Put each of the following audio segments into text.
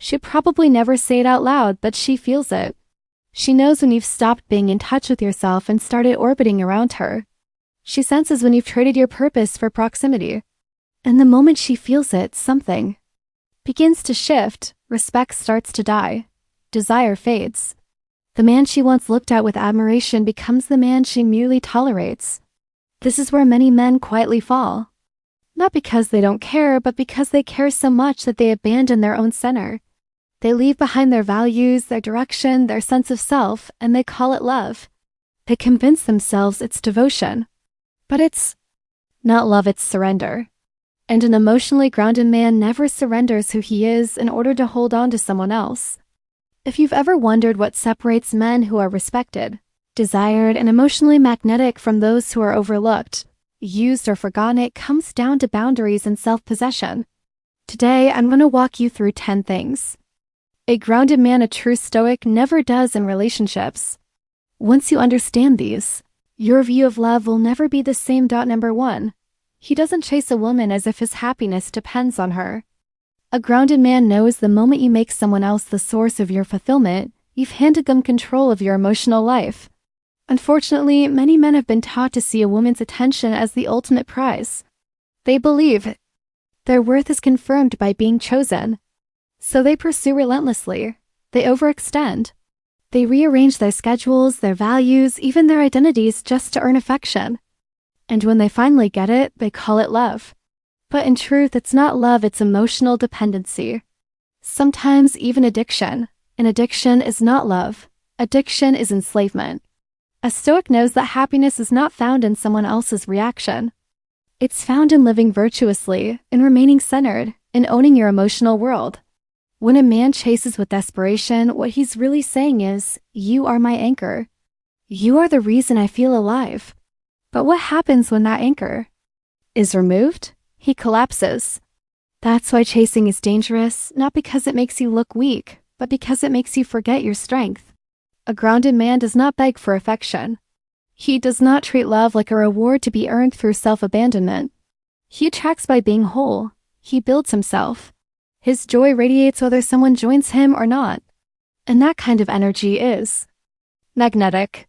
She'd probably never say it out loud, but she feels it. She knows when you've stopped being in touch with yourself and started orbiting around her. She senses when you've traded your purpose for proximity. And the moment she feels it, something begins to shift, respect starts to die, desire fades. The man she once looked at with admiration becomes the man she merely tolerates. This is where many men quietly fall. Not because they don't care, but because they care so much that they abandon their own center. They leave behind their values, their direction, their sense of self, and they call it love. They convince themselves it's devotion. But it's not love, it's surrender. And an emotionally grounded man never surrenders who he is in order to hold on to someone else. If you've ever wondered what separates men who are respected, desired, and emotionally magnetic from those who are overlooked, used, or forgotten, it comes down to boundaries and self-possession. Today, I'm going to walk you through 10 things a grounded man, a true Stoic, never does in relationships. Once you understand these, your view of love will never be the same. Number 1. He doesn't chase a woman as if his happiness depends on her. A grounded man knows the moment you make someone else the source of your fulfillment, you've handed them control of your emotional life. Unfortunately, many men have been taught to see a woman's attention as the ultimate prize. They believe their worth is confirmed by being chosen. So they pursue relentlessly. They overextend. They rearrange their schedules, their values, even their identities just to earn affection. And when they finally get it, they call it love. But in truth, it's not love, it's emotional dependency. Sometimes even addiction. And addiction is not love. Addiction is enslavement. A Stoic knows that happiness is not found in someone else's reaction. It's found in living virtuously, in remaining centered, in owning your emotional world. When a man chases with desperation, what he's really saying is, you are my anchor. You are the reason I feel alive. But what happens when that anchor is removed? He collapses. That's why chasing is dangerous, not because it makes you look weak, but because it makes you forget your strength. A grounded man does not beg for affection. He does not treat love like a reward to be earned through self-abandonment. He attracts by being whole. He builds himself. His joy radiates whether someone joins him or not. And that kind of energy is magnetic.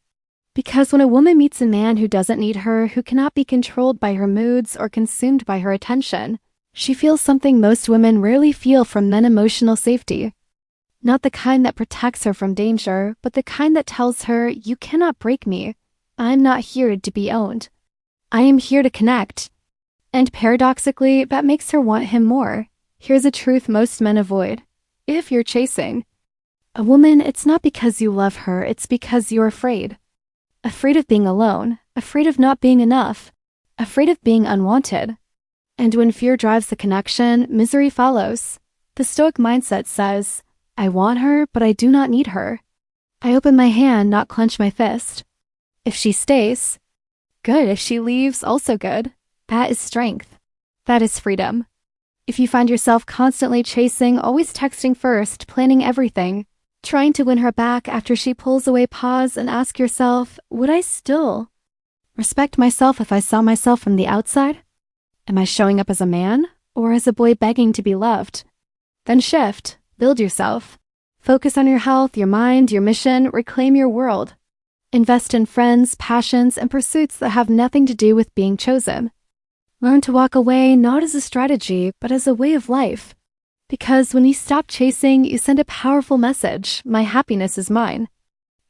Because when a woman meets a man who doesn't need her, who cannot be controlled by her moods or consumed by her attention, she feels something most women rarely feel from men: emotional safety. Not the kind that protects her from danger, but the kind that tells her, you cannot break me. I'm not here to be owned. I am here to connect. And paradoxically, that makes her want him more. Here's a truth most men avoid. If you're chasing a woman, it's not because you love her, it's because you're afraid. Afraid of being alone, afraid of not being enough, afraid of being unwanted. And when fear drives the connection, misery follows. The Stoic mindset says, I want her, but I do not need her. I open my hand, not clench my fist. If she stays, good. If she leaves, also good. That is strength. That is freedom. If you find yourself constantly chasing, always texting first, planning everything, trying to win her back after she pulls away, pause and ask yourself, would I still respect myself if I saw myself from the outside? Am I showing up as a man or as a boy begging to be loved? Then shift, build yourself. Focus on your health, your mind, your mission, reclaim your world. Invest in friends, passions, and pursuits that have nothing to do with being chosen. Learn to walk away not as a strategy, but as a way of life. Because when you stop chasing, you send a powerful message: my happiness is mine.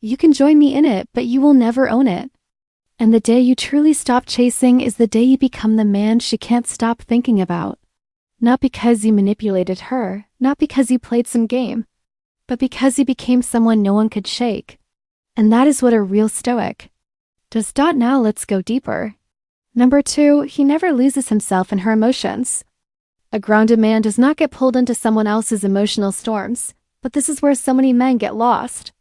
You can join me in it, but you will never own it. And the day you truly stop chasing is the day you become the man she can't stop thinking about. Not because you manipulated her, not because you played some game, but because you became someone no one could shake. And that is what a real Stoic does. Now let's go deeper. Number 2, he never loses himself in her emotions. A grounded man does not get pulled into someone else's emotional storms, but this is where so many men get lost.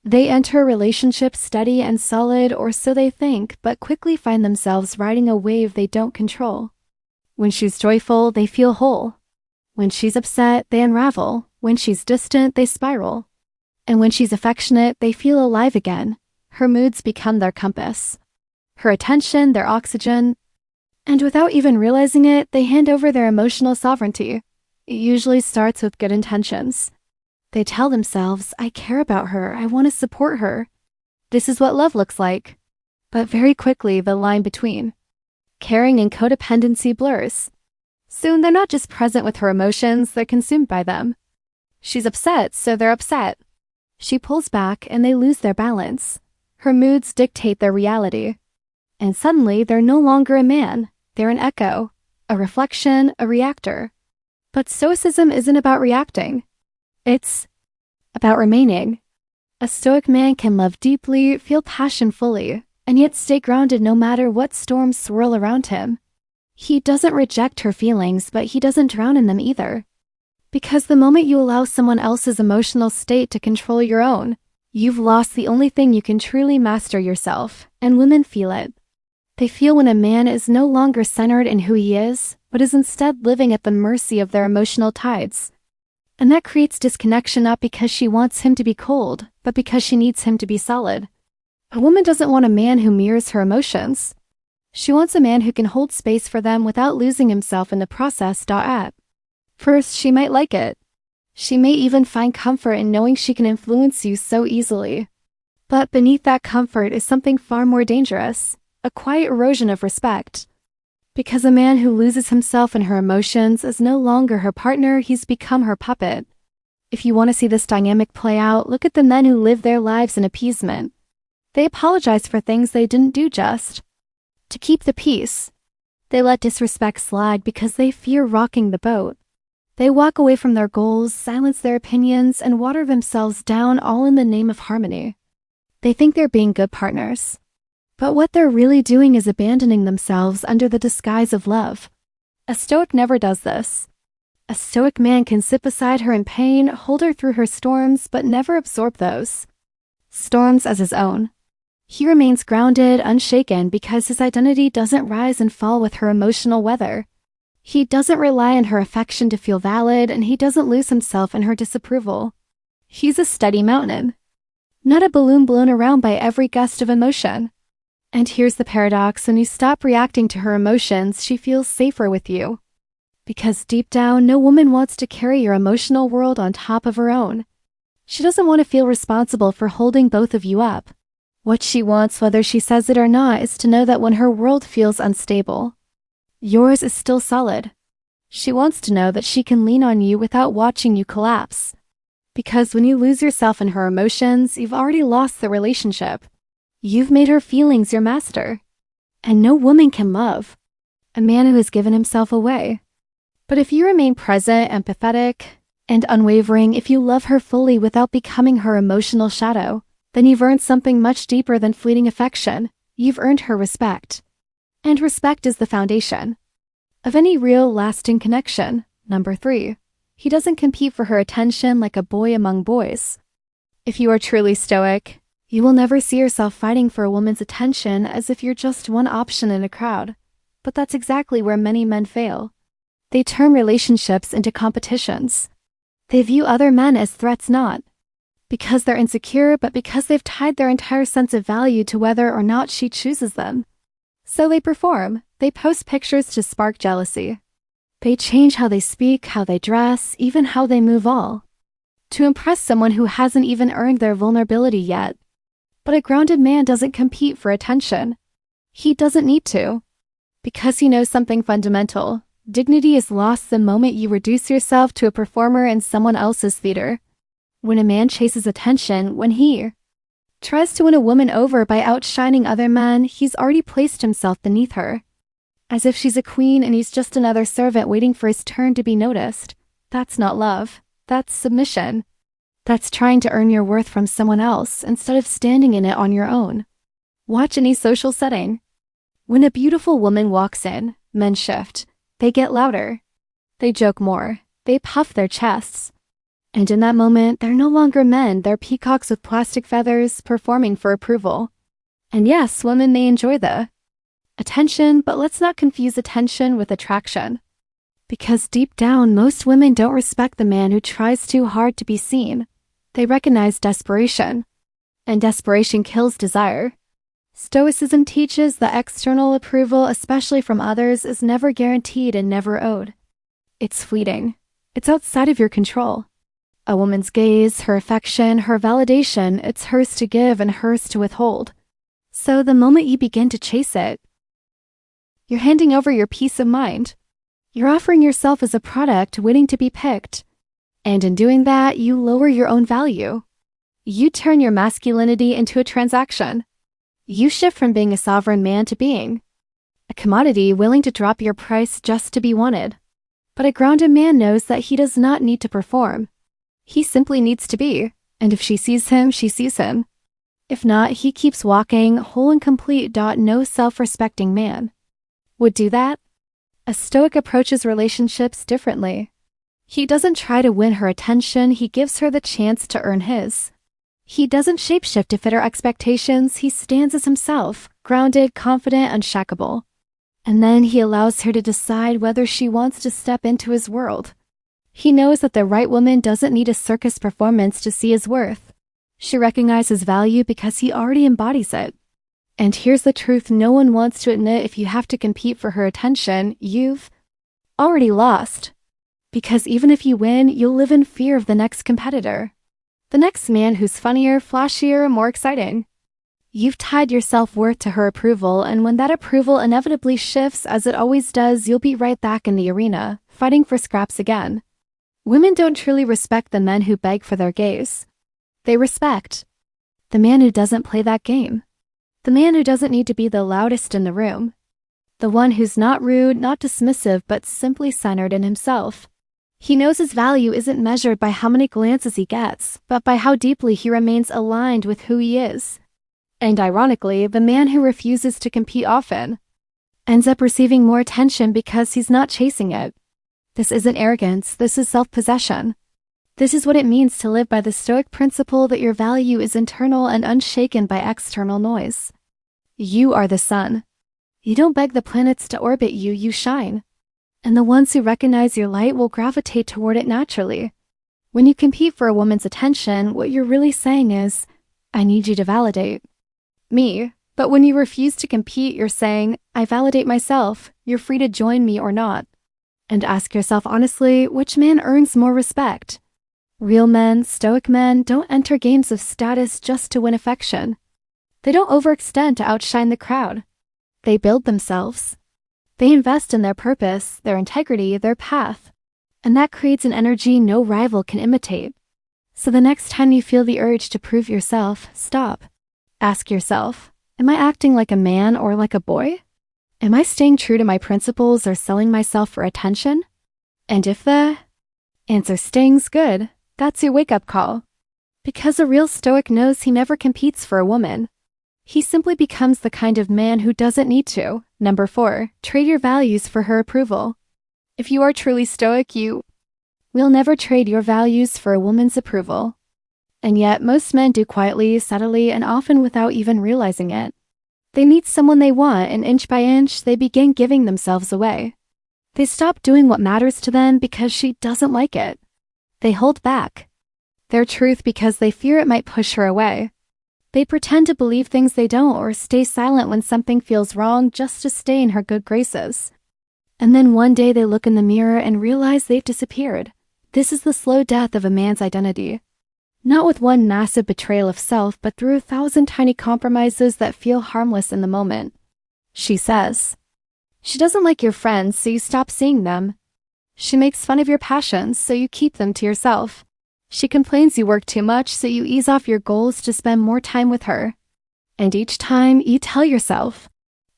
They enter a relationship steady and solid, or so they think, but quickly find themselves riding a wave they don't control. When she's joyful, they feel whole. When she's upset, they unravel. When she's distant, they spiral. And when she's affectionate, they feel alive again. Her moods become their compass, her attention, their oxygen. And without even realizing it, they hand over their emotional sovereignty. It usually starts with good intentions. They tell themselves, I care about her, I want to support her. This is what love looks like. But very quickly, the line between caring and codependency blurs. Soon they're not just present with her emotions, they're consumed by them. She's upset, so they're upset. She pulls back and they lose their balance. Her moods dictate their reality. And suddenly, they're no longer a man. They're an echo, a reflection, a reactor. But Stoicism isn't about reacting. It's about remaining. A Stoic man can love deeply, feel passion fully, and yet stay grounded no matter what storms swirl around him. He doesn't reject her feelings, but he doesn't drown in them either. Because the moment you allow someone else's emotional state to control your own, you've lost the only thing you can truly master yourself, and women feel it. They feel when a man is no longer centered in who he is, but is instead living at the mercy of their emotional tides. And that creates disconnection not because she wants him to be cold, but because she needs him to be solid. A woman doesn't want a man who mirrors her emotions. She wants a man who can hold space for them without losing himself in the process. At first, she might like it. She may even find comfort in knowing she can influence you so easily. But beneath that comfort is something far more dangerous, a quiet erosion of respect. Because a man who loses himself in her emotions is no longer her partner, he's become her puppet. If you want to see this dynamic play out, look at the men who live their lives in appeasement. They apologize for things they didn't do just to keep the peace. They let disrespect slide because they fear rocking the boat. They walk away from their goals, silence their opinions, and water themselves down, all in the name of harmony. They think they're being good partners. But what they're really doing is abandoning themselves under the disguise of love. A Stoic never does this. A Stoic man can sit beside her in pain, hold her through her storms, but never absorb those storms as his own. He remains grounded, unshaken, because his identity doesn't rise and fall with her emotional weather. He doesn't rely on her affection to feel valid, and he doesn't lose himself in her disapproval. He's a steady mountain, not a balloon blown around by every gust of emotion. And here's the paradox: when you stop reacting to her emotions, she feels safer with you. Because deep down, no woman wants to carry your emotional world on top of her own. She doesn't want to feel responsible for holding both of you up. What she wants, whether she says it or not, is to know that when her world feels unstable, yours is still solid. She wants to know that she can lean on you without watching you collapse. Because when you lose yourself in her emotions, you've already lost the relationship. You've made her feelings your master. And no woman can love a man who has given himself away. But if you remain present, empathetic, and unwavering, if you love her fully without becoming her emotional shadow, then you've earned something much deeper than fleeting affection. You've earned her respect. And respect is the foundation of any real, lasting connection. Number 3. He doesn't compete for her attention like a boy among boys. If you are truly Stoic, you will never see yourself fighting for a woman's attention as if you're just one option in a crowd. But that's exactly where many men fail. They turn relationships into competitions. They view other men as threats, not because they're insecure, but because they've tied their entire sense of value to whether or not she chooses them. So they perform. They post pictures to spark jealousy. They change how they speak, how they dress, even how they move, all to impress someone who hasn't even earned their vulnerability yet. But a grounded man doesn't compete for attention. He doesn't need to. Because he knows something fundamental. Dignity is lost the moment you reduce yourself to a performer in someone else's theater. When a man chases attention, when he tries to win a woman over by outshining other men, he's already placed himself beneath her. As if she's a queen and he's just another servant waiting for his turn to be noticed. That's not love. That's submission. That's trying to earn your worth from someone else instead of standing in it on your own. Watch any social setting. When a beautiful woman walks in, men shift. They get louder. They joke more. They puff their chests. And in that moment, they're no longer men, they're peacocks with plastic feathers performing for approval. And yes, women may enjoy the attention, but let's not confuse attention with attraction. Because deep down, most women don't respect the man who tries too hard to be seen. They recognize desperation. And desperation kills desire. Stoicism teaches that external approval, especially from others, is never guaranteed and never owed. It's fleeting. It's outside of your control. A woman's gaze, her affection, her validation, it's hers to give and hers to withhold. So the moment you begin to chase it, you're handing over your peace of mind. You're offering yourself as a product waiting to be picked. And in doing that, you lower your own value. You turn your masculinity into a transaction. You shift from being a sovereign man to being a commodity willing to drop your price just to be wanted. But a grounded man knows that he does not need to perform. He simply needs to be, and if she sees him, she sees him. If not, he keeps walking, whole and complete. No self-respecting man would do that. A Stoic approaches relationships differently. He doesn't try to win her attention, he gives her the chance to earn his. He doesn't shapeshift to fit her expectations, he stands as himself, grounded, confident, unshackable. And then he allows her to decide whether she wants to step into his world. He knows that the right woman doesn't need a circus performance to see his worth. She recognizes value because he already embodies it. And here's the truth no one wants to admit: if you have to compete for her attention, you've already lost. Because even if you win, you'll live in fear of the next competitor. The next man who's funnier, flashier, more exciting. You've tied your self-worth to her approval, and when that approval inevitably shifts, as it always does, you'll be right back in the arena, fighting for scraps again. Women don't truly respect the men who beg for their gaze. They respect the man who doesn't play that game. The man who doesn't need to be the loudest in the room. The one who's not rude, not dismissive, but simply centered in himself. He knows his value isn't measured by how many glances he gets, but by how deeply he remains aligned with who he is. And ironically, the man who refuses to compete often ends up receiving more attention because he's not chasing it. This isn't arrogance, this is self-possession. This is what it means to live by the Stoic principle that your value is internal and unshaken by external noise. You are the sun. You don't beg the planets to orbit you, you shine. And the ones who recognize your light will gravitate toward it naturally. When you compete for a woman's attention, what you're really saying is, I need you to validate me. But when you refuse to compete, you're saying, I validate myself, you're free to join me or not. And ask yourself honestly, which man earns more respect? Real men, Stoic men, don't enter games of status just to win affection. They don't overextend to outshine the crowd. They build themselves. They invest in their purpose, their integrity, their path. And that creates an energy no rival can imitate. So the next time you feel the urge to prove yourself, stop. Ask yourself, am I acting like a man or like a boy? Am I staying true to my principles or selling myself for attention? And if the answer stings, good. That's your wake-up call. Because a real Stoic knows he never competes for a woman. He simply becomes the kind of man who doesn't need to. Number 4, trade your values for her approval. If you are truly Stoic, you will never trade your values for a woman's approval. And yet, most men do quietly, subtly, and often without even realizing it. They meet someone they want, and inch by inch, they begin giving themselves away. They stop doing what matters to them because she doesn't like it. They hold back their truth because they fear it might push her away. They pretend to believe things they don't or stay silent when something feels wrong just to stay in her good graces. And then one day they look in the mirror and realize they've disappeared. This is the slow death of a man's identity. Not with one massive betrayal of self, but through 1,000 tiny compromises that feel harmless in the moment. She says she doesn't like your friends, so you stop seeing them. She makes fun of your passions, so you keep them to yourself. She complains you work too much, so you ease off your goals to spend more time with her. And each time, you tell yourself,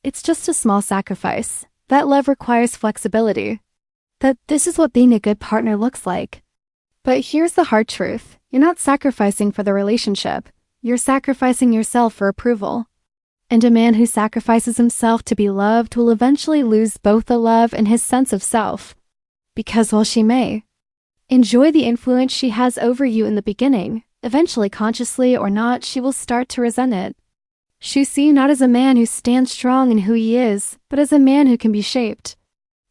it's just a small sacrifice. That love requires flexibility. That this is what being a good partner looks like. But here's the hard truth. You're not sacrificing for the relationship. You're sacrificing yourself for approval. And a man who sacrifices himself to be loved will eventually lose both the love and his sense of self. Because while she may enjoy the influence she has over you in the beginning, eventually consciously or not, she will start to resent it. She sees you not as a man who stands strong in who he is, but as a man who can be shaped.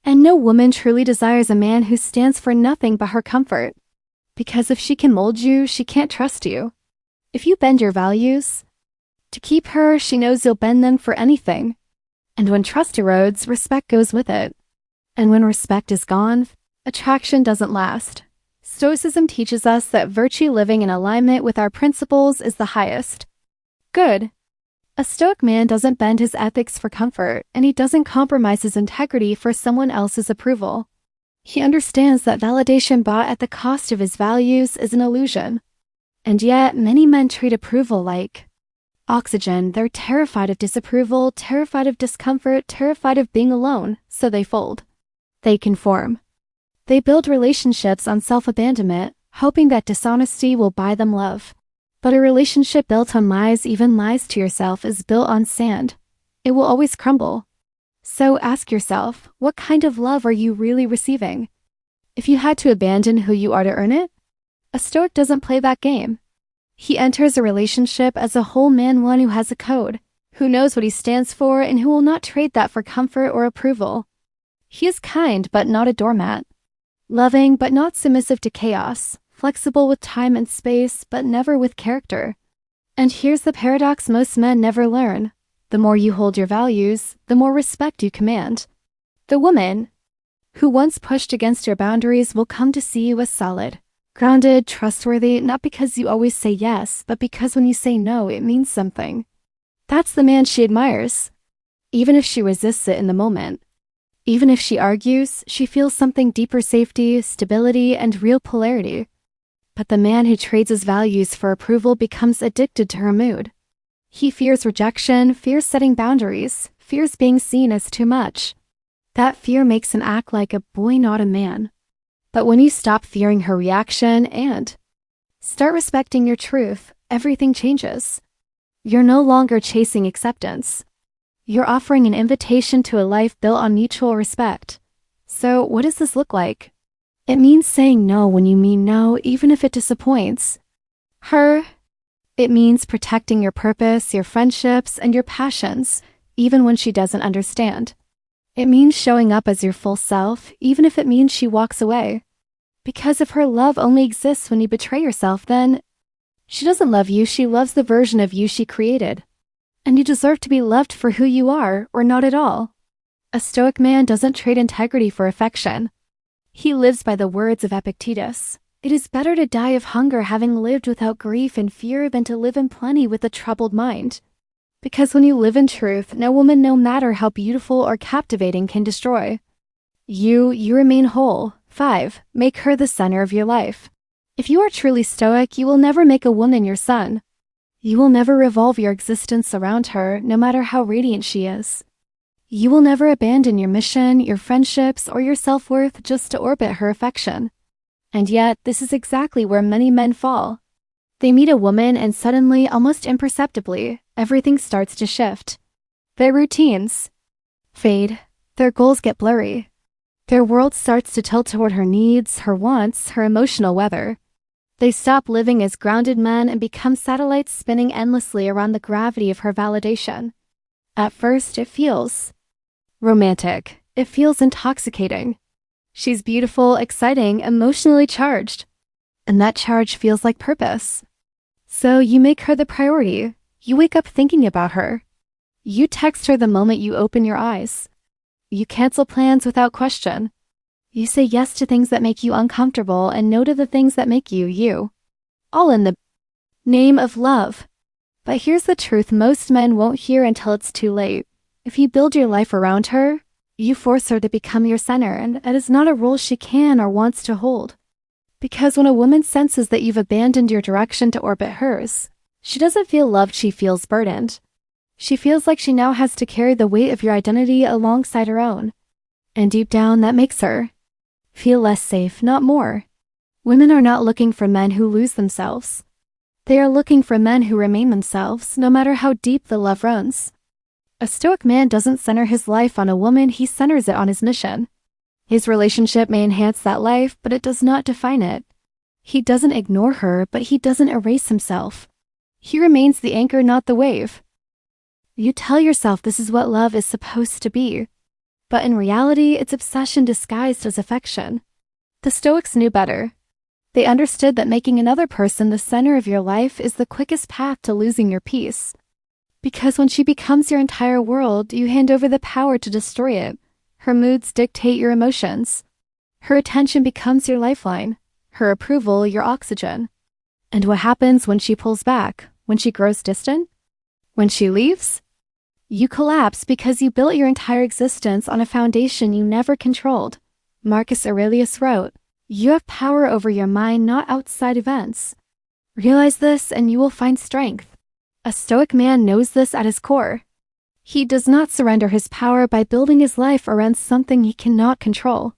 And no woman truly desires a man who stands for nothing but her comfort. Because if she can mold you, she can't trust you. If you bend your values to keep her, she knows you'll bend them for anything. And when trust erodes, respect goes with it. And when respect is gone, attraction doesn't last. Stoicism teaches us that virtue living in alignment with our principles is the highest good. A Stoic man doesn't bend his ethics for comfort, and he doesn't compromise his integrity for someone else's approval. He understands that validation bought at the cost of his values is an illusion. And yet, many men treat approval like oxygen. They're terrified of disapproval, terrified of discomfort, terrified of being alone, so they fold. They conform. They build relationships on self-abandonment, hoping that dishonesty will buy them love. But a relationship built on lies, even lies to yourself, is built on sand. It will always crumble. So ask yourself, what kind of love are you really receiving? If you had to abandon who you are to earn it? A Stoic doesn't play that game. He enters a relationship as a whole man, one who has a code, who knows what he stands for, and who will not trade that for comfort or approval. He is kind, but not a doormat. Loving, but not submissive to chaos. Flexible with time and space, but never with character. And here's the paradox most men never learn. The more you hold your values, the more respect you command. The woman who once pushed against your boundaries will come to see you as solid, grounded, trustworthy, not because you always say yes, but because when you say no, it means something. That's the man she admires. Even if she resists it in the moment. Even if she argues, she feels something deeper: safety, stability, and real polarity. But the man who trades his values for approval becomes addicted to her mood. He fears rejection, fears setting boundaries, fears being seen as too much. That fear makes him act like a boy, not a man. But when you stop fearing her reaction and start respecting your truth, everything changes. You're no longer chasing acceptance. You're offering an invitation to a life built on mutual respect. So what does this look like? It means saying no when you mean no, even if it disappoints her. It means protecting your purpose, your friendships, and your passions, even when she doesn't understand. It means showing up as your full self, even if it means she walks away. Because if her love only exists when you betray yourself, then she doesn't love you, she loves the version of you she created. And you deserve to be loved for who you are, or not at all. A Stoic man doesn't trade integrity for affection. He lives by the words of Epictetus. It is better to die of hunger having lived without grief and fear than to live in plenty with a troubled mind. Because when you live in truth, no woman, no matter how beautiful or captivating, can destroy. You remain whole. 5. Make her the center of your life. If you are truly Stoic, you will never make a woman your sun. You will never revolve your existence around her, no matter how radiant she is. You will never abandon your mission, your friendships, or your self-worth just to orbit her affection. And yet, this is exactly where many men fall. They meet a woman and suddenly, almost imperceptibly, everything starts to shift. Their routines fade. Their goals get blurry. Their world starts to tilt toward her needs, her wants, her emotional weather. They stop living as grounded men and become satellites spinning endlessly around the gravity of her validation. At first, it feels romantic. It feels intoxicating. She's beautiful, exciting, emotionally charged. And that charge feels like purpose. So you make her the priority. You wake up thinking about her. You text her the moment you open your eyes. You cancel plans without question. You say yes to things that make you uncomfortable and no to the things that make you you. All in the name of love. But here's the truth most men won't hear until it's too late. If you build your life around her, you force her to become your center, and it is not a role she can or wants to hold. Because when a woman senses that you've abandoned your direction to orbit hers, she doesn't feel loved, she feels burdened. She feels like she now has to carry the weight of your identity alongside her own. And deep down, that makes her feel less safe, not more. Women are not looking for men who lose themselves. They are looking for men who remain themselves, no matter how deep the love runs. A Stoic man doesn't center his life on a woman, he centers it on his mission. His relationship may enhance that life, but it does not define it. He doesn't ignore her, but he doesn't erase himself. He remains the anchor, not the wave. You tell yourself this is what love is supposed to be. But in reality, it's obsession disguised as affection. The Stoics knew better. They understood that making another person the center of your life is the quickest path to losing your peace. Because when she becomes your entire world, you hand over the power to destroy it. Her moods dictate your emotions. Her attention becomes your lifeline. Her approval, your oxygen. And what happens when she pulls back, when she grows distant? When she leaves? You collapse because you built your entire existence on a foundation you never controlled. Marcus Aurelius wrote, "You have power over your mind, not outside events." Realize this and you will find strength. A Stoic man knows this at his core. He does not surrender his power by building his life around something he cannot control.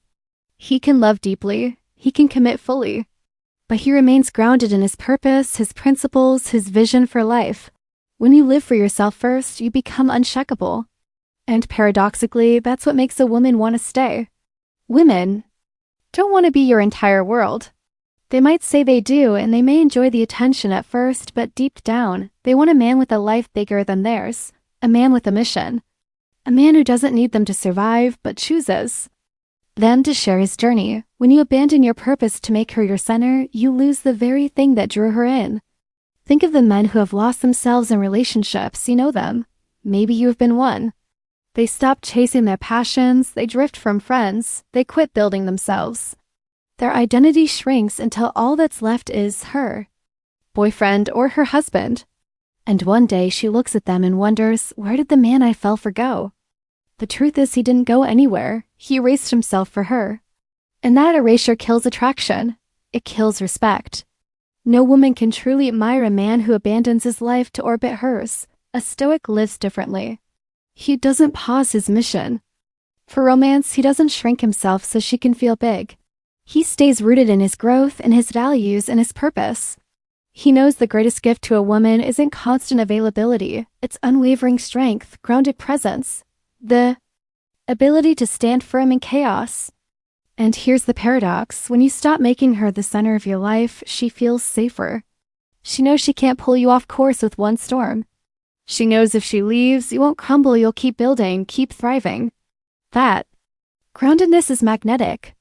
He can love deeply, he can commit fully, but he remains grounded in his purpose, his principles, his vision for life. When you live for yourself first, you become unshakable. And paradoxically, that's what makes a woman want to stay. Women don't want to be your entire world. They might say they do, and they may enjoy the attention at first, but deep down, they want a man with a life bigger than theirs, a man with a mission, a man who doesn't need them to survive, but chooses them to share his journey. When you abandon your purpose to make her your center, you lose the very thing that drew her in. Think of the men who have lost themselves in relationships. You know them. Maybe you have been one. They stop chasing their passions, they drift from friends, they quit building themselves. Their identity shrinks until all that's left is her, boyfriend or her husband. And one day she looks at them and wonders, where did the man I fell for go? The truth is he didn't go anywhere. He erased himself for her. And that erasure kills attraction. It kills respect. No woman can truly admire a man who abandons his life to orbit hers. A Stoic lives differently. He doesn't pause his mission. For romance, he doesn't shrink himself so she can feel big. He stays rooted in his growth, in his values, and his purpose. He knows the greatest gift to a woman isn't constant availability, it's unwavering strength, grounded presence, the ability to stand firm in chaos. And here's the paradox. When you stop making her the center of your life, she feels safer. She knows she can't pull you off course with one storm. She knows if she leaves, you won't crumble, you'll keep building, keep thriving. That groundedness is magnetic.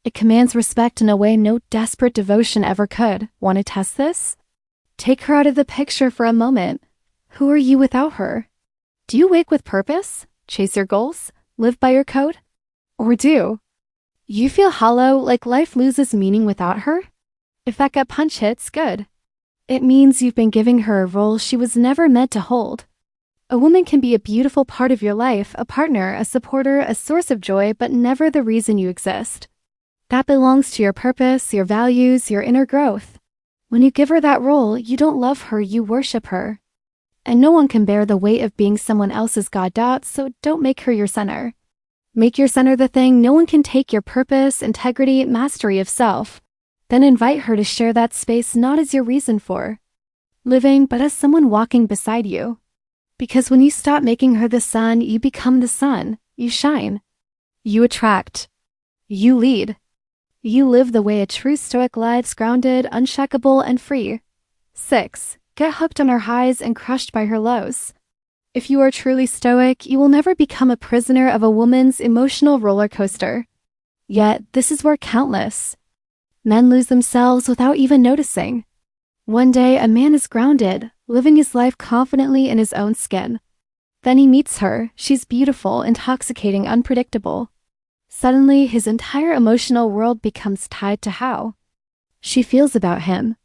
It commands respect in a way no desperate devotion ever could. Want to test this? Take her out of the picture for a moment. Who are you without her? Do you wake with purpose? Chase your goals? Live by your code? Or do you feel hollow, like life loses meaning without her? If that gut punch hits, good. It means you've been giving her a role she was never meant to hold. A woman can be a beautiful part of your life, a partner, a supporter, a source of joy, but never the reason you exist. That belongs to your purpose, your values, your inner growth. When you give her that role, you don't love her, you worship her. And no one can bear the weight of being someone else's god, so don't make her your center. Make your center the thing. No one can take your purpose, integrity, mastery of self. Then invite her to share that space not as your reason for living, but as someone walking beside you. Because when you stop making her the sun, you become the sun. You shine. You attract. You lead. You live the way a true Stoic lives, grounded, unshakable, and free. 6. Get hooked on her highs and crushed by her lows. If you are truly Stoic, you will never become a prisoner of a woman's emotional roller coaster. Yet, this is where countless men lose themselves without even noticing. One day, a man is grounded, living his life confidently in his own skin. Then he meets her. She's beautiful, intoxicating, unpredictable. Suddenly, his entire emotional world becomes tied to how she feels about him.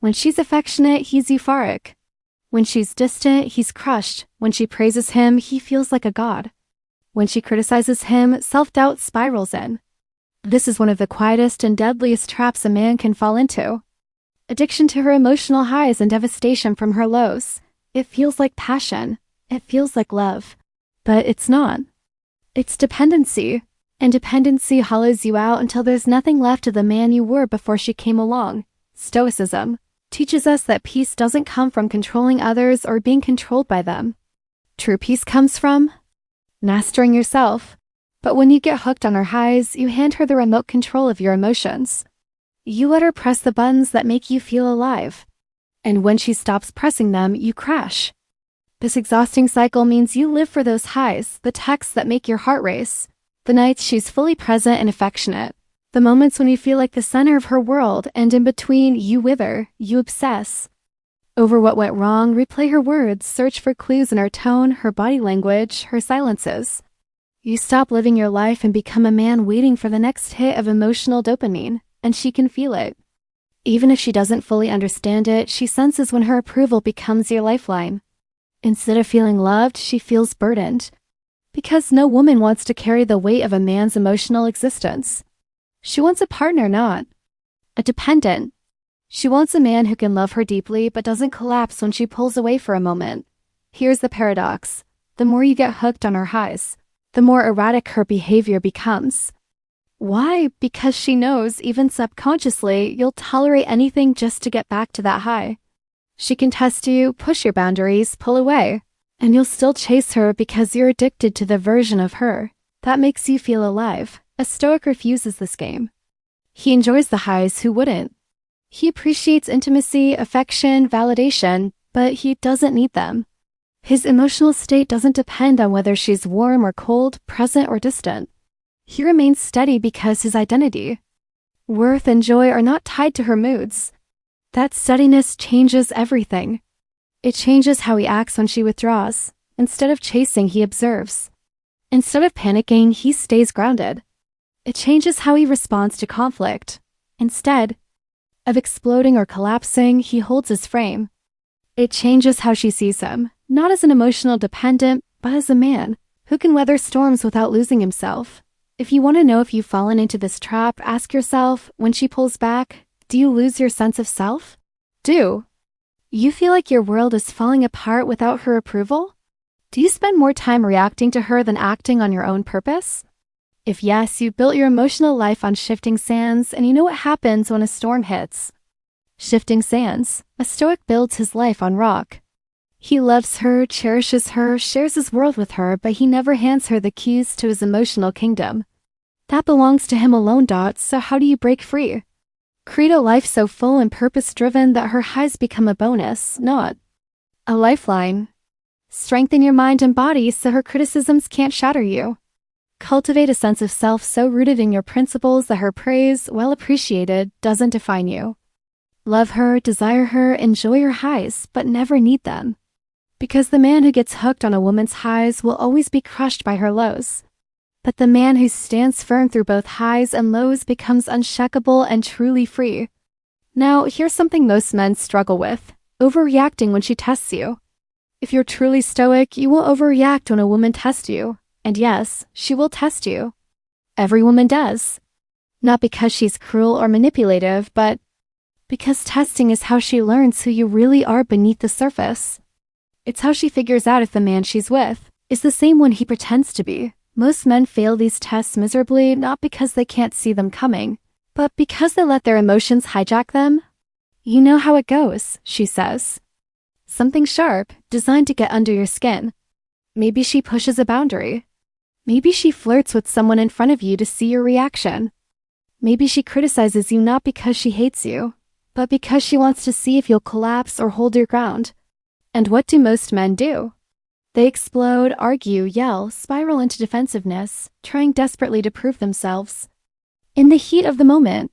When she's affectionate, he's euphoric. When she's distant, he's crushed. When she praises him, he feels like a god. When she criticizes him, self-doubt spirals in. This is one of the quietest and deadliest traps a man can fall into. Addiction to her emotional highs and devastation from her lows. It feels like passion. It feels like love. But it's not. It's dependency. And dependency hollows you out until there's nothing left of the man you were before she came along. Stoicism teaches us that peace doesn't come from controlling others or being controlled by them. True peace comes from mastering yourself. But when you get hooked on her highs, you hand her the remote control of your emotions. You let her press the buttons that make you feel alive. And when she stops pressing them, you crash. This exhausting cycle means you live for those highs, the texts that make your heart race, the nights she's fully present and affectionate, the moments when you feel like the center of her world, and in between, you wither, you obsess over what went wrong, replay her words, search for clues in her tone, her body language, her silences. You stop living your life and become a man waiting for the next hit of emotional dopamine. and she can feel it. Even if she doesn't fully understand it, she senses when her approval becomes your lifeline. Instead of feeling loved, she feels burdened. Because no woman wants to carry the weight of a man's emotional existence. She wants a partner, not a dependent. She wants a man who can love her deeply but doesn't collapse when she pulls away for a moment. Here's the paradox. The more you get hooked on her highs, the more erratic her behavior becomes. Why? Because she knows, even subconsciously, you'll tolerate anything just to get back to that high. She can test you, push your boundaries, pull away, and you'll still chase her because you're addicted to the version of her that makes you feel alive. A Stoic refuses this game. He enjoys the highs, who wouldn't? He appreciates intimacy, affection, validation, but he doesn't need them. His emotional state doesn't depend on whether she's warm or cold, present or distant. He remains steady because his identity, worth, and joy are not tied to her moods. That steadiness changes everything. It changes how he acts when she withdraws. Instead of chasing, he observes. Instead of panicking, he stays grounded. It changes how he responds to conflict. Instead of exploding or collapsing, he holds his frame. It changes how she sees him, not as an emotional dependent, but as a man who can weather storms without losing himself. If you want to know if you've fallen into this trap, ask yourself, when she pulls back, do you lose your sense of self? Do you feel like your world is falling apart without her approval? Do you spend more time reacting to her than acting on your own purpose? If yes, you built your emotional life on shifting sands, and you know what happens when a storm hits. Shifting sands. A Stoic builds his life on rock. He loves her, cherishes her, shares his world with her, but he never hands her the keys to his emotional kingdom. That belongs to him alone. So how do you break free? Create a life so full and purpose-driven that her highs become a bonus, not a lifeline. Strengthen your mind and body so her criticisms can't shatter you. Cultivate a sense of self so rooted in your principles that her praise, well appreciated, doesn't define you. Love her, desire her, enjoy her highs, but never need them. Because the man who gets hooked on a woman's highs will always be crushed by her lows. But the man who stands firm through both highs and lows becomes unshakable and truly free. Now, here's something most men struggle with: overreacting when she tests you. If you're truly stoic, you will overreact when a woman tests you. And yes, she will test you. Every woman does. Not because she's cruel or manipulative, but because testing is how she learns who you really are beneath the surface. It's how she figures out if the man she's with is the same one he pretends to be. Most men fail these tests miserably, not because they can't see them coming, but because they let their emotions hijack them. You know how it goes, she says. Something sharp, designed to get under your skin. Maybe she pushes a boundary. Maybe she flirts with someone in front of you to see your reaction. Maybe she criticizes you not because she hates you, but because she wants to see if you'll collapse or hold your ground. And what do most men do? They explode, argue, yell, spiral into defensiveness, trying desperately to prove themselves in the heat of the moment.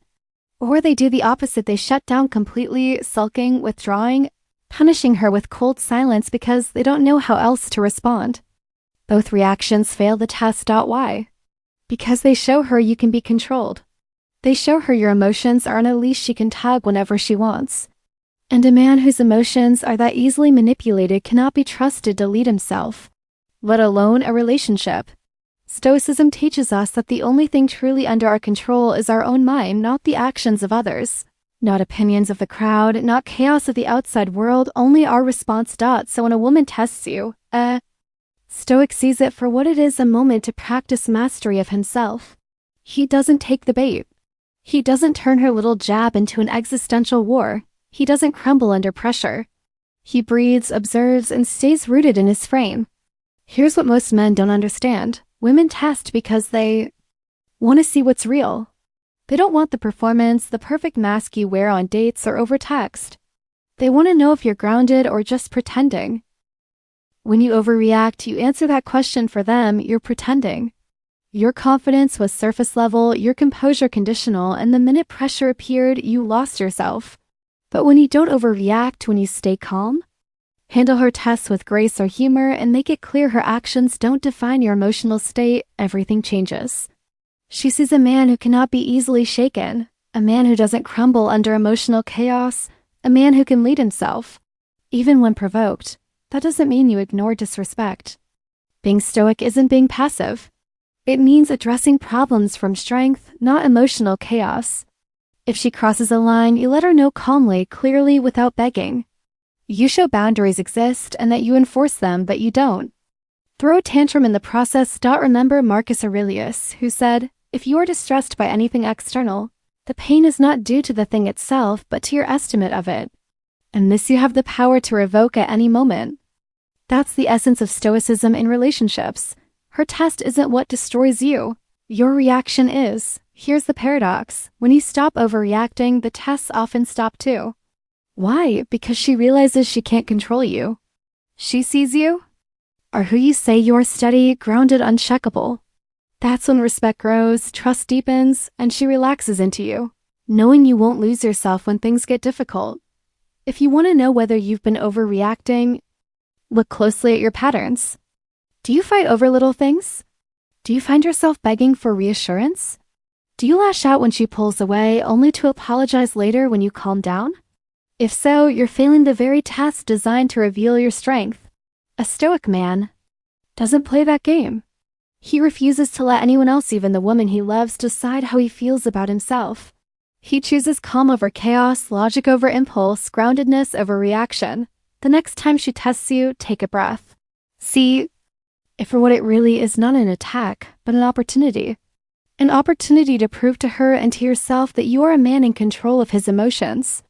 Or they do the opposite. They shut down completely, sulking, withdrawing, punishing her with cold silence because they don't know how else to respond. Both reactions fail the test. Why? Because they show her you can be controlled. They show her your emotions are on a leash she can tug whenever she wants. And a man whose emotions are that easily manipulated cannot be trusted to lead himself, let alone a relationship. Stoicism teaches us that the only thing truly under our control is our own mind, not the actions of others, not opinions of the crowd, not chaos of the outside world, only our response. So when a woman tests you, Stoic sees it for what it is: a moment to practice mastery of himself. He doesn't take the bait. He doesn't turn her little jab into an existential war. He doesn't crumble under pressure. He breathes, observes, and stays rooted in his frame. Here's what most men don't understand. Women test because they want to see what's real. They don't want the performance, the perfect mask you wear on dates or over text. They want to know if you're grounded or just pretending. When you overreact, you answer that question for them. You're pretending. Your confidence was surface level, your composure conditional, and the minute pressure appeared, you lost yourself. But when you don't overreact, when you stay calm, handle her tests with grace or humor, and make it clear her actions don't define your emotional state, everything changes. She sees a man who cannot be easily shaken, a man who doesn't crumble under emotional chaos, a man who can lead himself, even when provoked. That doesn't mean you ignore disrespect. Being stoic isn't being passive. It means addressing problems from strength, not emotional chaos. If she crosses a line, you let her know calmly, clearly, without begging. You show boundaries exist and that you enforce them, but you don't throw a tantrum in the process. Remember Marcus Aurelius, who said, "If you are distressed by anything external, the pain is not due to the thing itself, but to your estimate of it. And this you have the power to revoke at any moment." That's the essence of Stoicism in relationships. Her test isn't what destroys you. Your reaction is. Here's the paradox. When you stop overreacting, the tests often stop too. Why? Because she realizes she can't control you. She sees you, or who you say you are, steady, grounded, uncheckable. That's when respect grows, trust deepens, and she relaxes into you, knowing you won't lose yourself when things get difficult. If you want to know whether you've been overreacting, look closely at your patterns. Do you fight over little things? Do you find yourself begging for reassurance? Do you lash out when she pulls away, only to apologize later when you calm down? If so, you're failing the very test designed to reveal your strength. A stoic man doesn't play that game. He refuses to let anyone else, even the woman he loves, decide how he feels about himself. He chooses calm over chaos, logic over impulse, groundedness over reaction. The next time she tests you, take a breath. See it for what it really is, not an attack, but an opportunity. An opportunity to prove to her and to yourself that you are a man in control of his emotions.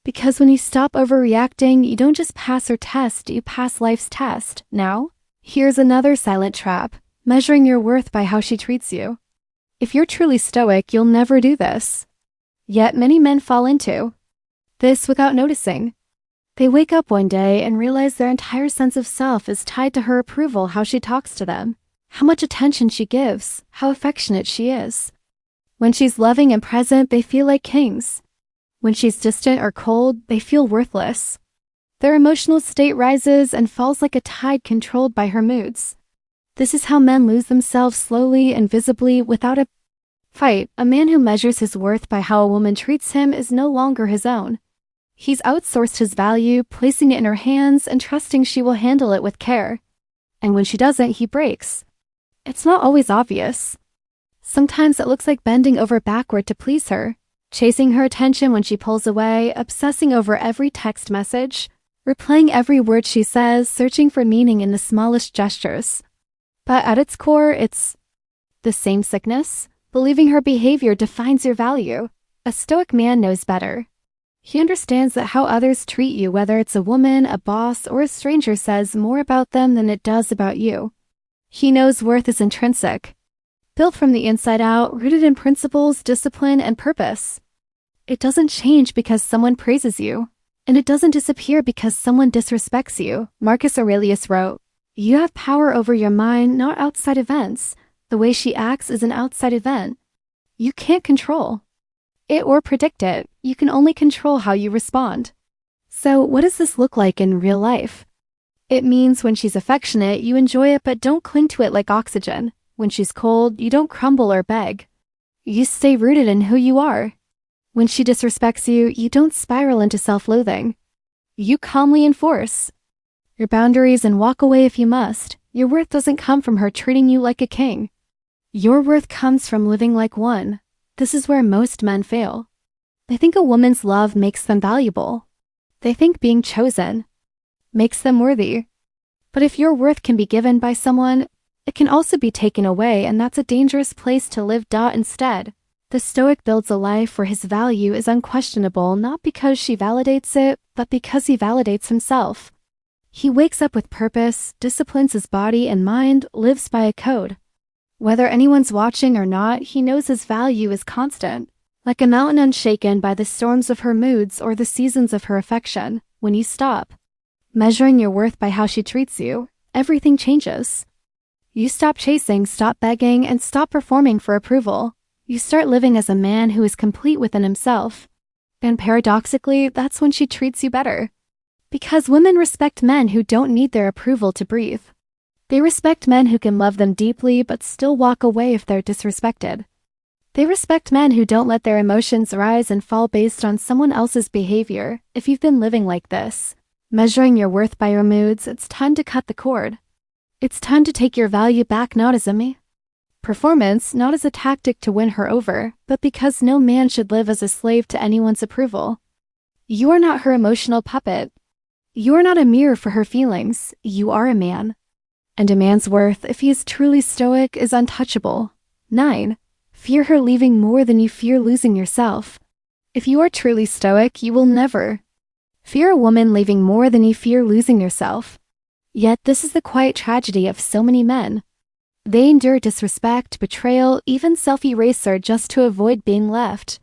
Because when you stop overreacting, you don't just pass her test, you pass life's test. Now, here's another silent trap, measuring your worth by how she treats you. If you're truly stoic, you'll never do this. Yet many men fall into this without noticing. They wake up one day and realize their entire sense of self is tied to her approval, how she talks to them, how much attention she gives, how affectionate she is. When she's loving and present, they feel like kings. When she's distant or cold, they feel worthless. Their emotional state rises and falls like a tide controlled by her moods. This is how men lose themselves slowly and visibly without a fight. A man who measures his worth by how a woman treats him is no longer his own. He's outsourced his value, placing it in her hands and trusting she will handle it with care. And when she doesn't, he breaks. It's not always obvious. Sometimes it looks like bending over backward to please her, chasing her attention when she pulls away, obsessing over every text message, replaying every word she says, searching for meaning in the smallest gestures. But at its core, it's the same sickness, believing her behavior defines your value. A stoic man knows better. He understands that how others treat you, whether it's a woman, a boss, or a stranger, says more about them than it does about you. He knows worth is intrinsic, built from the inside out, rooted in principles, discipline, and purpose. It doesn't change because someone praises you, and it doesn't disappear because someone disrespects you. Marcus Aurelius wrote, "You have power over your mind, not outside events. The way she acts is an outside event. You can't control it or predict it. You can only control how you respond." So what does this look like in real life? It means when she's affectionate, you enjoy it but don't cling to it like oxygen. When she's cold, you don't crumble or beg. You stay rooted in who you are. When she disrespects you, you don't spiral into self-loathing. You calmly enforce your boundaries and walk away if you must. Your worth doesn't come from her treating you like a king. Your worth comes from living like one. This is where most men fail. They think a woman's love makes them valuable. They think being chosen makes them worthy. But if your worth can be given by someone, it can also be taken away, and that's a dangerous place to live. Instead, the Stoic builds a life where his value is unquestionable, not because she validates it, but because he validates himself. He wakes up with purpose, disciplines his body and mind, lives by a code. Whether anyone's watching or not, he knows his value is constant, like a mountain unshaken by the storms of her moods or the seasons of her affection. When you stop measuring your worth by how she treats you, everything changes. You stop chasing, stop begging, and stop performing for approval. You start living as a man who is complete within himself. And paradoxically, that's when she treats you better. Because women respect men who don't need their approval to breathe. They respect men who can love them deeply but still walk away if they're disrespected. They respect men who don't let their emotions rise and fall based on someone else's behavior. If you've been living like this, measuring your worth by your moods, it's time to cut the cord. It's time to take your value back, not as a performance, not as a tactic to win her over, but because no man should live as a slave to anyone's approval. You are not her emotional puppet. You are not a mirror for her feelings. You are a man. And a man's worth, if he is truly stoic, is untouchable. 9. Fear her leaving more than you fear losing yourself. If you are truly stoic, you will never fear a woman leaving more than you fear losing yourself. Yet this is the quiet tragedy of so many men. They endure disrespect, betrayal, even self-erasure just to avoid being left.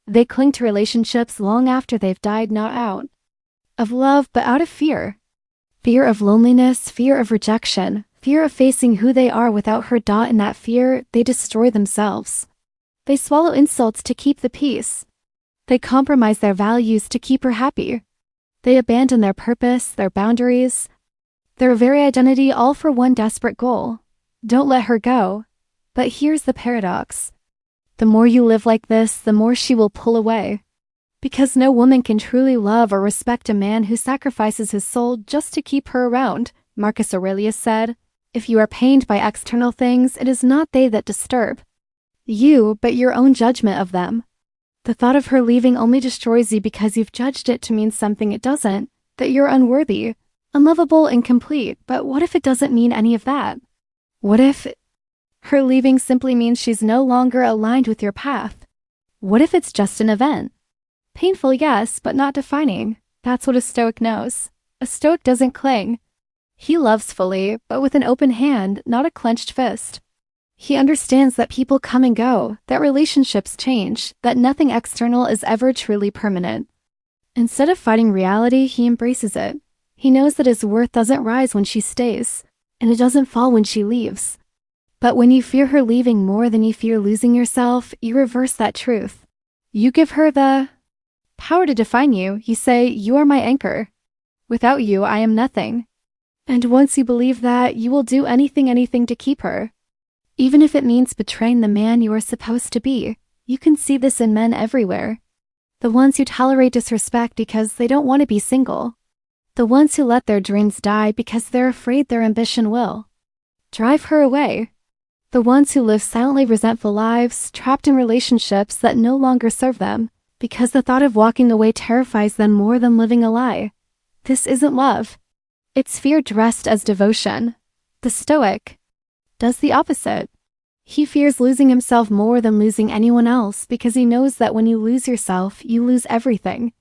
They cling to relationships long after they've died, not out of love, but out of fear. Fear of loneliness, fear of rejection, fear of facing who they are without her. In that fear, they destroy themselves. They swallow insults to keep the peace. They compromise their values to keep her happy. They abandon their purpose, their boundaries, their very identity, all for one desperate goal. Don't let her go. But here's the paradox. The more you live like this, the more she will pull away. Because no woman can truly love or respect a man who sacrifices his soul just to keep her around. Marcus Aurelius said, "If you are pained by external things, it is not they that disturb you, but your own judgment of them." The thought of her leaving only destroys you because you've judged it to mean something it doesn't, that you're unworthy, unlovable, incomplete. But what if it doesn't mean any of that? What if her leaving simply means she's no longer aligned with your path? What if it's just an event? Painful, yes, but not defining. That's what a Stoic knows. A Stoic doesn't cling. He loves fully, but with an open hand, not a clenched fist. He understands that people come and go, that relationships change, that nothing external is ever truly permanent. Instead of fighting reality, he embraces it. He knows that his worth doesn't rise when she stays, and it doesn't fall when she leaves. But when you fear her leaving more than you fear losing yourself, you reverse that truth. You give her the power to define you. You say, "You are my anchor. Without you, I am nothing." And once you believe that, you will do anything to keep her. Even if it means betraying the man you are supposed to be. You can see this in men everywhere. The ones who tolerate disrespect because they don't want to be single. The ones who let their dreams die because they're afraid their ambition will drive her away. The ones who live silently resentful lives, trapped in relationships that no longer serve them, because the thought of walking away terrifies them more than living a lie. This isn't love. It's fear dressed as devotion. The Stoic does the opposite. He fears losing himself more than losing anyone else because he knows that when you lose yourself, you lose everything.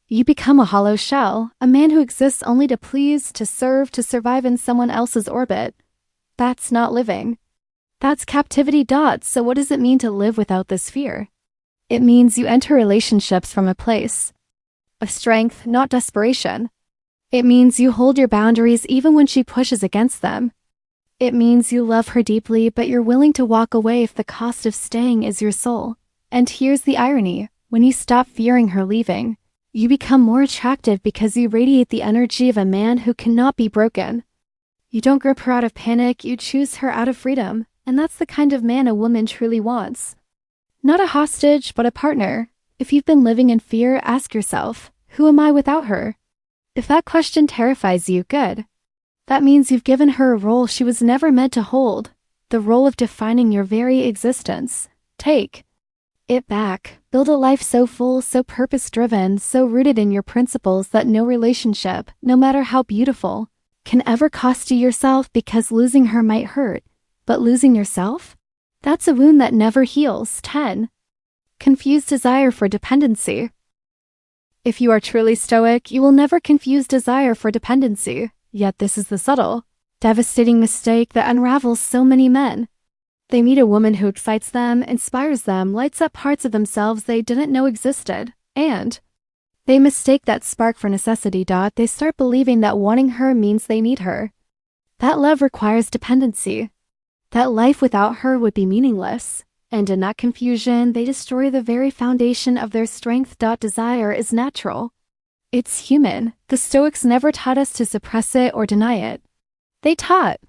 You become a hollow shell, a man who exists only to please, to serve, to survive in someone else's orbit. That's not living. That's captivity. So what does it mean to live without this fear? It means you enter relationships from a place of strength, not desperation. It means you hold your boundaries even when she pushes against them. It means you love her deeply, but you're willing to walk away if the cost of staying is your soul. And here's the irony. When you stop fearing her leaving, you become more attractive because you radiate the energy of a man who cannot be broken. You don't grip her out of panic, you choose her out of freedom. And that's the kind of man a woman truly wants. Not a hostage, but a partner. If you've been living in fear, ask yourself, who am I without her? If that question terrifies you, good. That means you've given her a role she was never meant to hold, the role of defining your very existence. Take it back. Build a life so full, so purpose-driven, so rooted in your principles that no relationship, no matter how beautiful, can ever cost you yourself, because losing her might hurt, but losing yourself? That's a wound that never heals. 10. Confuse desire for dependency. If you are truly stoic, you will never confuse desire for dependency. Yet this is the subtle, devastating mistake that unravels so many men. They meet a woman who excites them, inspires them, lights up parts of themselves they didn't know existed, and they mistake that spark for necessity. They start believing that wanting her means they need her. That love requires dependency. That life without her would be meaningless. And in that confusion, they destroy the very foundation of their strength. Desire is natural. It's human. The Stoics never taught us to suppress it or deny it. They taught.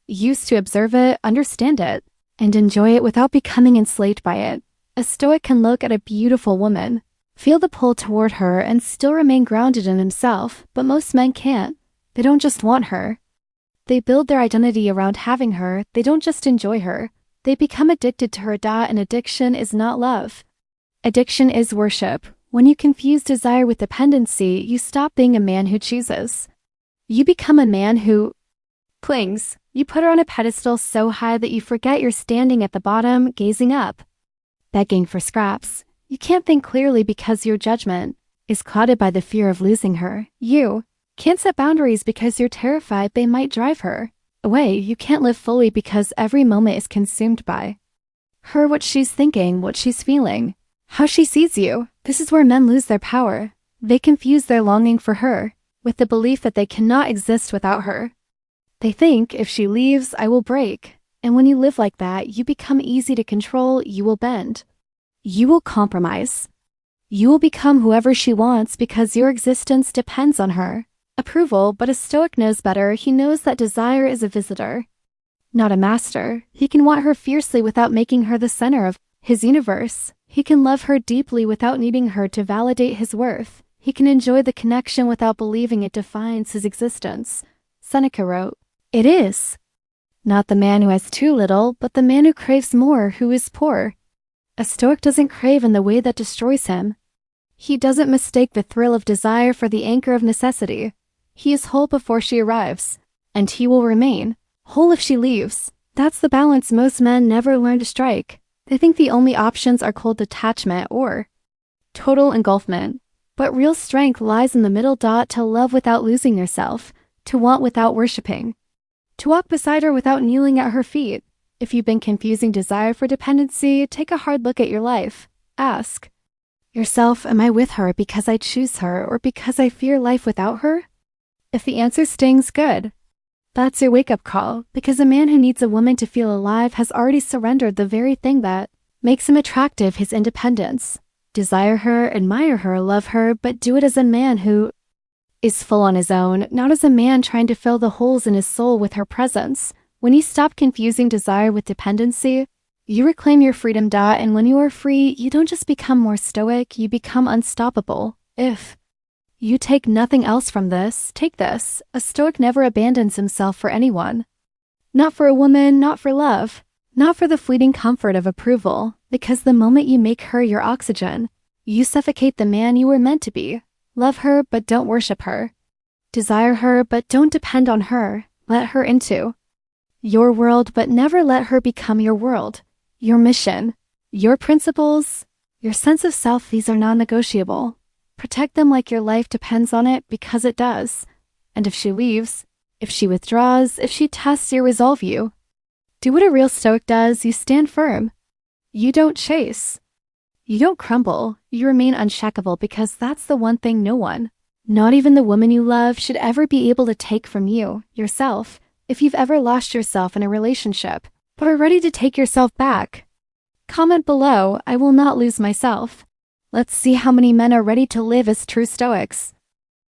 Used to observe it, understand it, and enjoy it without becoming enslaved by it. A Stoic can look at a beautiful woman, feel the pull toward her, and still remain grounded in himself, but most men can't. They don't just want her. They build their identity around having her. They don't just enjoy her. They become addicted to her. And addiction is not love. Addiction is worship. When you confuse desire with dependency, you stop being a man who chooses. You become a man who clings. You put her on a pedestal so high that you forget you're standing at the bottom, gazing up, begging for scraps. You can't think clearly because your judgment is clouded by the fear of losing her. You can't set boundaries because you're terrified they might drive her away. You can't live fully because every moment is consumed by her, what she's thinking, what she's feeling, how she sees you. This is where men lose their power. They confuse their longing for her with the belief that they cannot exist without her. They think, if she leaves, I will break. And when you live like that, you become easy to control. You will bend. You will compromise. You will become whoever she wants because your existence depends on her approval. But a Stoic knows better. He knows that desire is a visitor, not a master. He can want her fiercely without making her the center of his universe. He can love her deeply without needing her to validate his worth. He can enjoy the connection without believing it defines his existence. Seneca wrote, "It is not the man who has too little, but the man who craves more, who is poor." A Stoic doesn't crave in the way that destroys him. He doesn't mistake the thrill of desire for the anchor of necessity. He is whole before she arrives, and he will remain whole if she leaves. That's the balance most men never learn to strike. They think the only options are cold detachment or total engulfment. But real strength lies in the middle. To love without losing yourself, to want without worshiping, to walk beside her without kneeling at her feet. If you've been confusing desire for dependency, take a hard look at your life. Ask yourself, am I with her because I choose her or because I fear life without her? If the answer stings, good. That's your wake-up call, because a man who needs a woman to feel alive has already surrendered the very thing that makes him attractive, his independence. Desire her, admire her, love her, but do it as a man who is full on his own, not as a man trying to fill the holes in his soul with her presence. When you stop confusing desire with dependency, you reclaim your freedom. And when you are free, you don't just become more stoic, you become unstoppable. If you take nothing else from this, take this. A Stoic never abandons himself for anyone. Not for a woman, not for love, not for the fleeting comfort of approval, because the moment you make her your oxygen, you suffocate the man you were meant to be. Love her, but don't worship her. Desire her, but don't depend on her. Let her into your world, but never let her become your world. Your mission, your principles, your sense of self, these are non-negotiable. Protect them like your life depends on it, because it does. And if she leaves, if she withdraws, if she tests your resolve, you do what a real Stoic does. You stand firm. You don't chase. You don't crumble. You remain unshakable, because that's the one thing no one, not even the woman you love, should ever be able to take from you, yourself. If you've ever lost yourself in a relationship, but are ready to take yourself back, comment below. I will not lose myself. Let's see how many men are ready to live as true Stoics.